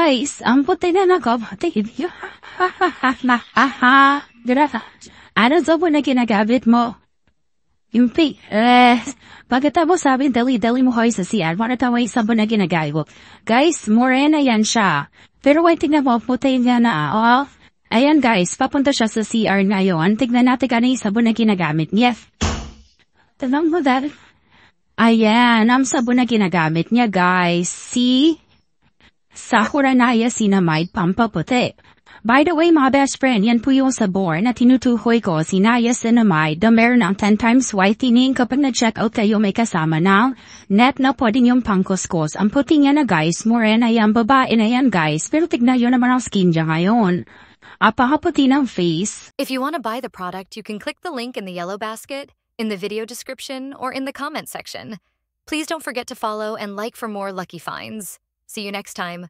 guys, ang puti na nakapati. Ano sa po na ginagamit mo? Yung pagkatapos sabi, dali mo hoy sa CR, para taway sa po na ginagawa. Guys, morena yan siya. Pero wait, tignan mo, puti niya na, oh. Ayan guys, papunta siya sa CR ngayon. Tignan natin kanina sabon na ginagamit niya. Tanong mo dahil. Ayan, ang sabon na ginagamit niya guys. See? Sahuranaya Sinamide Pampaputi. By the way mga best friend, yan po yung sabon na tinutuhoy ko, Sinaya Sinamide, na meron ng 10 times whitening kapag na-check out kayo may kasama ng net na pwedeng yung pangkuskos. Ang puti niya na guys, morena yan, babae na yan guys, pero tignan yun naman ang skin niya ngayon. Apakaputi ng face. If you want to buy the product, you can click the link in the yellow basket, in the video description, or in the comment section. Please don't forget to follow and like for more lucky finds. See you next time.